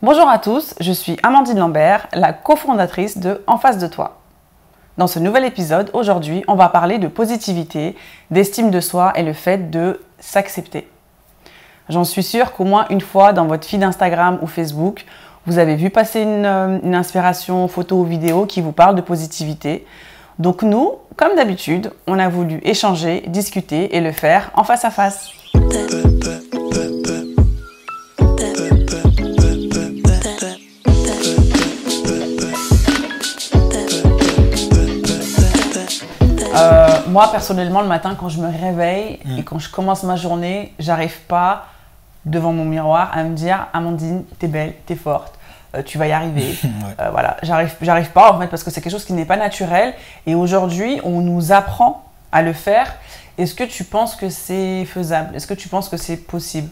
Bonjour à tous, je suis Amandine Lambert, la cofondatrice de En face de toi. Dans ce nouvel épisode, aujourd'hui, on va parler de positivité, d'estime de soi et le fait de s'accepter. J'en suis sûre qu'au moins une fois dans votre feed Instagram ou Facebook, vous avez vu passer une inspiration photo ou vidéo qui vous parle de positivité. Donc nous, comme d'habitude, on a voulu échanger, discuter et le faire en face à face. Moi, personnellement, le matin, quand je me réveille et quand je commence ma journée, j'arrive pas devant mon miroir à me dire « Amandine, t'es belle, t'es forte, tu vas y arriver. » Voilà, j'arrive pas en fait parce que c'est quelque chose qui n'est pas naturel. Et aujourd'hui, on nous apprend à le faire. Est-ce que tu penses que c'est faisable? Est-ce que tu penses que c'est possible?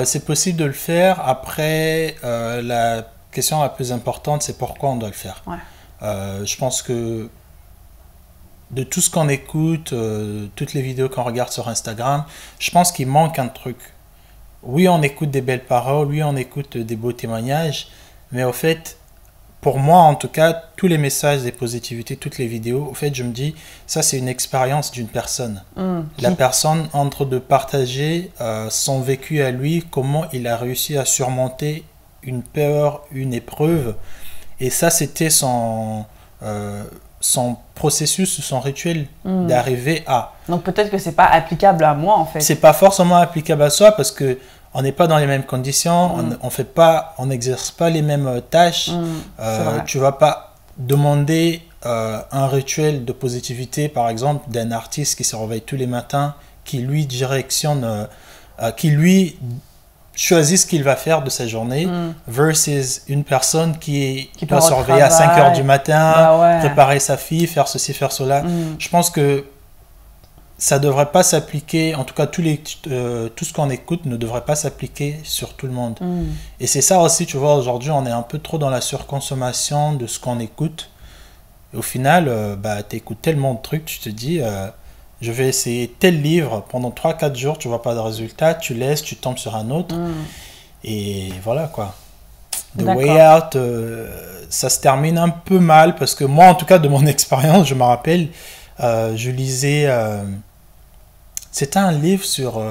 C'est possible de le faire. Après, la question la plus importante, c'est pourquoi on doit le faire. Je pense que de tout ce qu'on écoute, toutes les vidéos qu'on regarde sur Instagram, je pense qu'il manque un truc. Oui, on écoute des belles paroles, oui, on écoute des beaux témoignages, mais au fait, pour moi en tout cas, tous les messages des positivités, toutes les vidéos, au fait, je me dis, ça c'est une expérience d'une personne. La personne en train de partager son vécu à lui, comment il a réussi à surmonter une peur, une épreuve, et ça c'était son processus, son rituel d'arriver à. Donc peut-être que c'est pas applicable à moi en fait. C'est pas forcément applicable à soi parce que on n'est pas dans les mêmes conditions, on n'exerce pas les mêmes tâches. Tu vas pas demander un rituel de positivité, par exemple, d'un artiste qui se réveille tous les matins, qui lui directionne, qui lui choisit ce qu'il va faire de sa journée versus une personne qui doit se réveiller à 5 heures du matin, préparer sa fille, faire ceci, faire cela. Je pense que ça ne devrait pas s'appliquer, en tout cas tout ce qu'on écoute ne devrait pas s'appliquer sur tout le monde. Et c'est ça aussi, tu vois, aujourd'hui on est un peu trop dans la surconsommation de ce qu'on écoute. Et au final, tu écoutes tellement de trucs, tu te dis... je vais essayer tel livre pendant 3-4 jours, tu vois pas de résultat, tu laisses, tu tombes sur un autre. Et voilà quoi. The Way Out, ça se termine un peu mal parce que moi, en tout cas, de mon expérience, je me rappelle, je lisais. C'était un livre sur.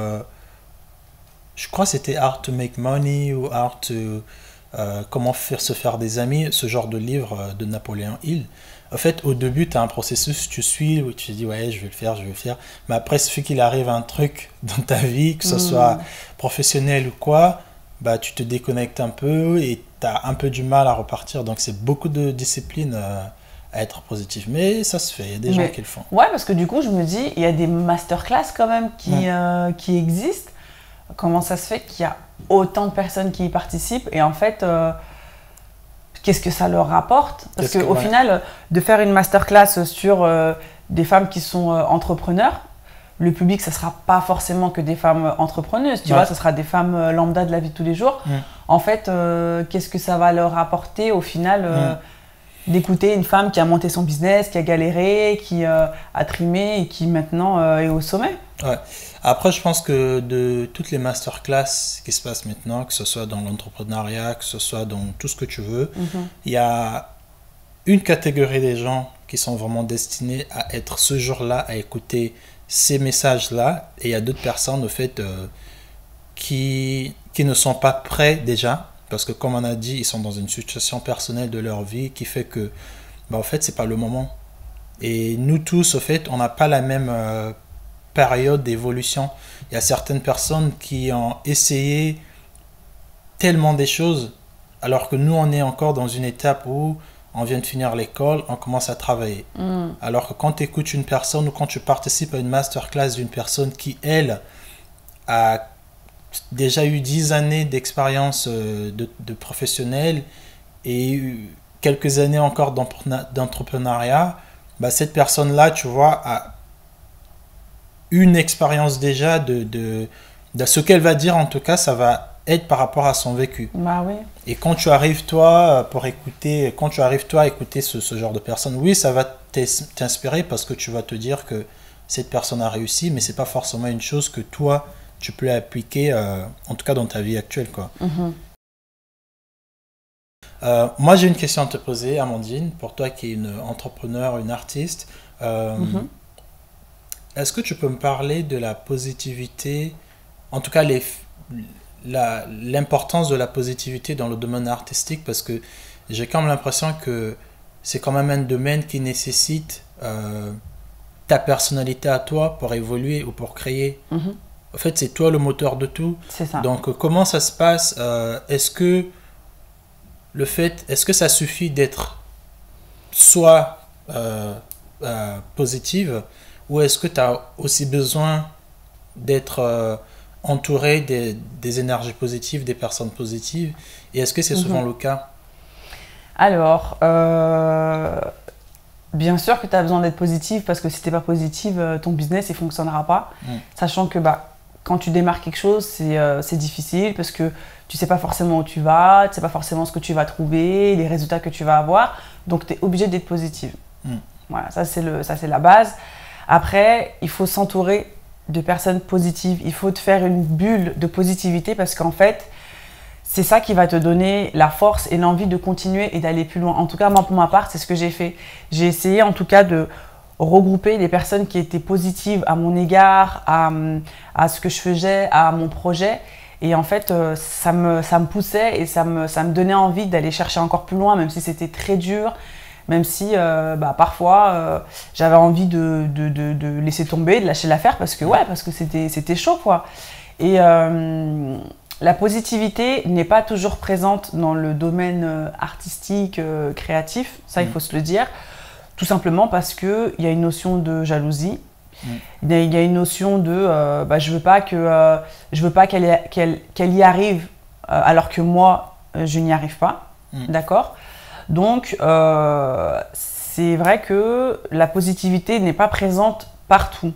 Je crois que c'était How to Make Money ou How to. Comment se faire des amis, ce genre de livre de Napoléon Hill. En fait, au début, tu as un processus, tu suis, où tu te dis, ouais, je vais le faire. Mais après, il suffit qu'il arrive un truc dans ta vie, que ce soit professionnel ou quoi, bah, tu te déconnectes un peu et tu as un peu du mal à repartir. Donc, c'est beaucoup de discipline à être positif. Mais ça se fait, il y a des gens qui le font. Ouais, parce que du coup, je me dis, il y a des masterclass quand même qui existent. Comment ça se fait qu'il y a autant de personnes qui y participent? Et en fait... qu'est-ce que ça leur rapporte? Parce qu'au final, de faire une masterclass sur des femmes qui sont entrepreneurs, le public, ça ne sera pas forcément que des femmes entrepreneuses, tu vois, ça sera des femmes lambda de la vie de tous les jours. En fait, qu'est-ce que ça va leur apporter au final d'écouter une femme qui a monté son business, qui a galéré, qui a trimé et qui maintenant est au sommet? Après, je pense que de toutes les masterclass qui se passent maintenant, que ce soit dans l'entrepreneuriat, que ce soit dans tout ce que tu veux, il y a une catégorie des gens qui sont vraiment destinés à être ce jour-là, à écouter ces messages-là, et il y a d'autres personnes, au fait, qui ne sont pas prêts déjà, parce que comme on a dit, ils sont dans une situation personnelle de leur vie qui fait que, en fait, c'est pas le moment. Et nous tous, au fait, on n'a pas la même... période d'évolution. Il y a certaines personnes qui ont essayé tellement des choses, alors que nous, on est encore dans une étape où on vient de finir l'école, on commence à travailler. Alors que quand tu écoutes une personne ou quand tu participes à une masterclass d'une personne qui, elle, a déjà eu 10 années d'expérience de professionnel et quelques années encore d'entrepreneuriat, bah, cette personne-là, tu vois, a une expérience déjà de ce qu'elle va dire, en tout cas, ça va être par rapport à son vécu. Bah oui. Et quand tu arrives toi à écouter ce genre de personnes, oui, ça va t'inspirer parce que tu vas te dire que cette personne a réussi, mais c'est pas forcément une chose que toi tu peux appliquer, en tout cas dans ta vie actuelle, quoi. Moi, j'ai une question à te poser, Amandine, pour toi qui es une entrepreneur, une artiste. Est-ce que tu peux me parler de la positivité, en tout cas l'importance de la positivité dans le domaine artistique, parce que j'ai quand même l'impression que c'est quand même un domaine qui nécessite ta personnalité à toi pour évoluer ou pour créer. En fait, c'est toi le moteur de tout. C'est ça. Donc, comment ça se passe? Est-ce que ça suffit d'être soit positive, ou est-ce que tu as aussi besoin d'être entouré des énergies positives, des personnes positives? Et est-ce que c'est souvent le cas? Alors, bien sûr que tu as besoin d'être positive, parce que si tu n'es pas positive, ton business ne fonctionnera pas. Sachant que quand tu démarres quelque chose, c'est difficile parce que tu ne sais pas forcément où tu vas, tu ne sais pas forcément ce que tu vas trouver, les résultats que tu vas avoir. Donc, tu es obligé d'être positive. Voilà, ça c'est la base. Après, il faut s'entourer de personnes positives. Il faut te faire une bulle de positivité parce qu'en fait, c'est ça qui va te donner la force et l'envie de continuer et d'aller plus loin. En tout cas, moi, pour ma part, c'est ce que j'ai fait. J'ai essayé en tout cas de regrouper des personnes qui étaient positives à mon égard, à ce que je faisais, à mon projet. Et en fait, ça me poussait et ça me donnait envie d'aller chercher encore plus loin, même si c'était très dur. Même si parfois j'avais envie de laisser tomber, de lâcher l'affaire parce que c'était chaud quoi. Et la positivité n'est pas toujours présente dans le domaine artistique, créatif, ça il faut se le dire, tout simplement parce qu'il y a une notion de jalousie, il y a une notion de je veux pas qu'elle y arrive alors que moi je n'y arrive pas, d'accord? Donc, c'est vrai que la positivité n'est pas présente partout.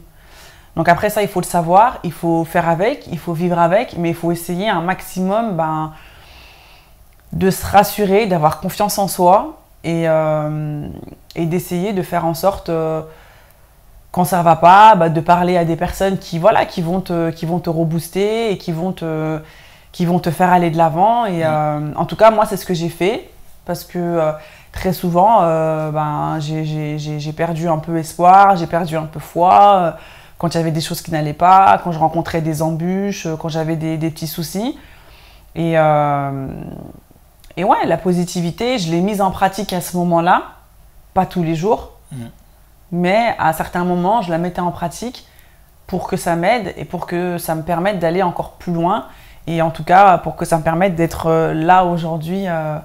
Donc après ça, il faut le savoir, il faut faire avec, il faut vivre avec, mais il faut essayer un maximum de se rassurer, d'avoir confiance en soi et d'essayer de faire en sorte, quand ça ne va pas, de parler à des personnes qui vont te rebooster et qui vont te faire aller de l'avant. Et en tout cas, moi, c'est ce que j'ai fait. Parce que très souvent, j'ai perdu un peu espoir, j'ai perdu un peu foi quand il y avait des choses qui n'allaient pas, quand je rencontrais des embûches, quand j'avais des petits soucis. Et ouais, la positivité, je l'ai mise en pratique à ce moment-là, pas tous les jours, mais à certains moments, je la mettais en pratique pour que ça m'aide et pour que ça me permette d'aller encore plus loin. Et en tout cas, pour que ça me permette d'être là aujourd'hui, à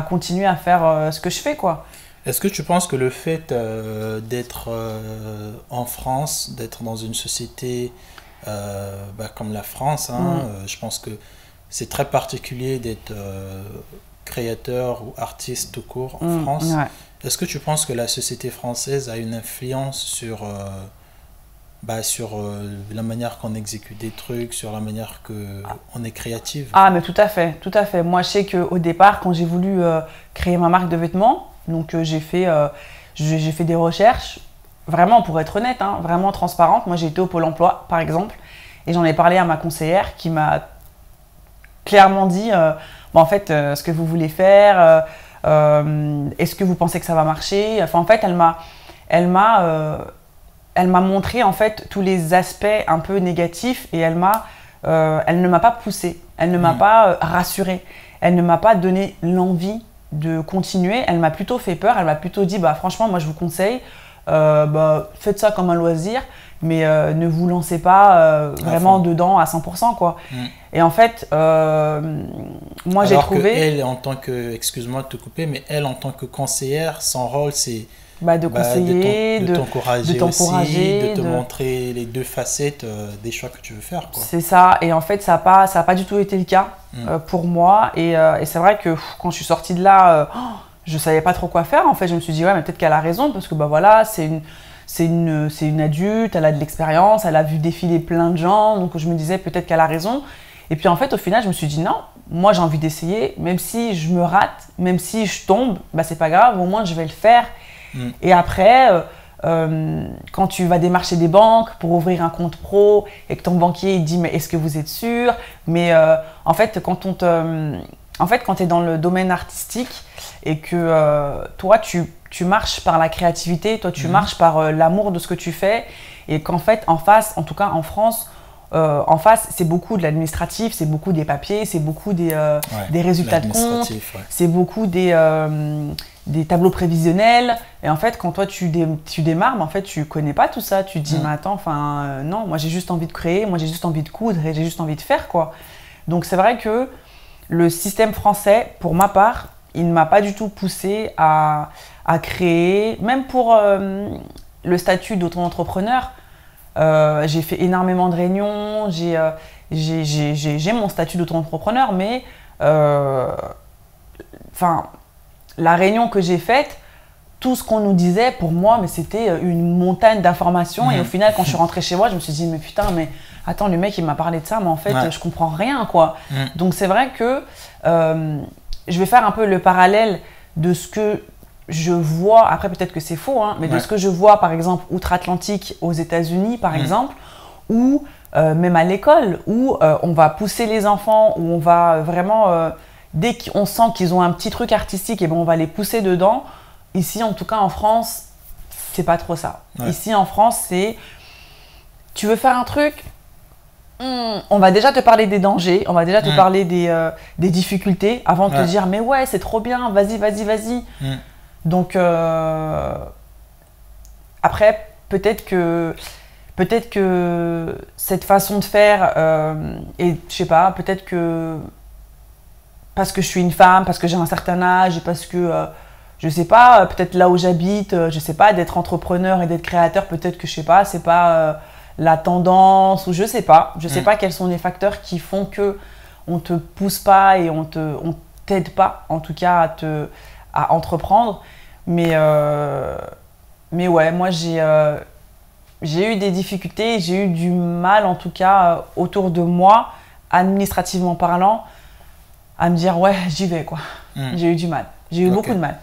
continuer à faire ce que je fais, quoi. Est-ce que tu penses que le fait d'être en France, d'être dans une société comme la France, je pense que c'est très particulier d'être créateur ou artiste tout court en France. Ouais. Est-ce que tu penses que la société française a une influence sur la manière qu'on exécute des trucs, sur la manière qu'on est créative? Ah, mais tout à fait, tout à fait. Moi, je sais qu'au départ, quand j'ai voulu créer ma marque de vêtements, donc j'ai fait des recherches, vraiment pour être honnête, vraiment transparente. Moi, j'ai été au Pôle emploi, par exemple, et j'en ai parlé à ma conseillère qui m'a clairement dit en fait, ce que vous voulez faire, est-ce que vous pensez que ça va marcher? Enfin, en fait, elle m'a montré en fait tous les aspects un peu négatifs et elle ne m'a pas poussée, elle ne m'a pas rassurée, elle ne m'a pas donné l'envie de continuer, elle m'a plutôt fait peur, elle m'a plutôt dit franchement moi je vous conseille, faites ça comme un loisir, mais ne vous lancez pas vraiment dedans à 100% quoi. Et en fait, moi j'ai trouvé… Alors qu'elle en tant que, excuse-moi de te couper, mais elle en tant que conseillère, son rôle c'est… de conseiller, de t'encourager aussi, de te montrer les deux facettes des choix que tu veux faire. C'est ça, et en fait ça n'a pas du tout été le cas pour moi, et c'est vrai que quand je suis sortie de là, je ne savais pas trop quoi faire. En fait je me suis dit ouais mais peut-être qu'elle a raison, parce que voilà, c'est une adulte, elle a de l'expérience, elle a vu défiler plein de gens, donc je me disais peut-être qu'elle a raison. Et puis en fait au final je me suis dit non, moi j'ai envie d'essayer, même si je me rate, même si je tombe, c'est pas grave, au moins je vais le faire. Et après, quand tu vas démarcher des banques pour ouvrir un compte pro et que ton banquier il dit mais est-ce que vous êtes sûr? Mais en fait, quand en fait, quand tu es dans le domaine artistique et que toi, tu marches par la créativité, toi, tu marches par l'amour de ce que tu fais, et qu'en fait, en face, en tout cas en France, en face, c'est beaucoup de l'administratif, c'est beaucoup des papiers, c'est beaucoup des résultats de compte, c'est beaucoup des tableaux prévisionnels. Et en fait, quand toi, tu démarres, en fait, tu connais pas tout ça. Tu te dis, mais attends, non, moi, j'ai juste envie de créer, moi, j'ai juste envie de coudre et j'ai juste envie de faire, quoi. Donc, c'est vrai que le système français, pour ma part, il ne m'a pas du tout poussé à créer, même pour le statut d'auto-entrepreneur. J'ai fait énormément de réunions, j'ai mon statut d'auto-entrepreneur, mais la réunion que j'ai faite, tout ce qu'on nous disait, pour moi, mais c'était une montagne d'informations. Et au final, quand je suis rentrée chez moi, je me suis dit, mais putain, mais attends, le mec, il m'a parlé de ça, mais en fait, je comprends rien, quoi. Donc, c'est vrai que je vais faire un peu le parallèle de ce que je vois, après peut-être que c'est faux, hein, mais de ce que je vois, par exemple, outre-Atlantique, aux États-Unis, par exemple, ou même à l'école, où on va pousser les enfants, où on va vraiment, dès qu'on sent qu'ils ont un petit truc artistique, et ben on va les pousser dedans. Ici, en tout cas en France, c'est pas trop ça. Ici en France, c'est tu veux faire un truc, on va déjà te parler des dangers, on va déjà te parler des difficultés avant de te dire mais ouais, c'est trop bien, vas-y, vas-y, vas-y. Donc après, peut-être que cette façon de faire, et je sais pas, peut-être que parce que je suis une femme, parce que j'ai un certain âge, et parce que je sais pas, peut-être là où j'habite, je sais pas, d'être entrepreneur et d'être créateur, peut-être que je sais pas, c'est pas la tendance, ou je sais pas quels sont les facteurs qui font que on te pousse pas et on t'aide pas, en tout cas à entreprendre. Mais ouais, moi j'ai eu des difficultés, j'ai eu du mal en tout cas autour de moi, administrativement parlant, à me dire ouais, j'y vais quoi. J'ai eu du mal, j'ai eu beaucoup de mal.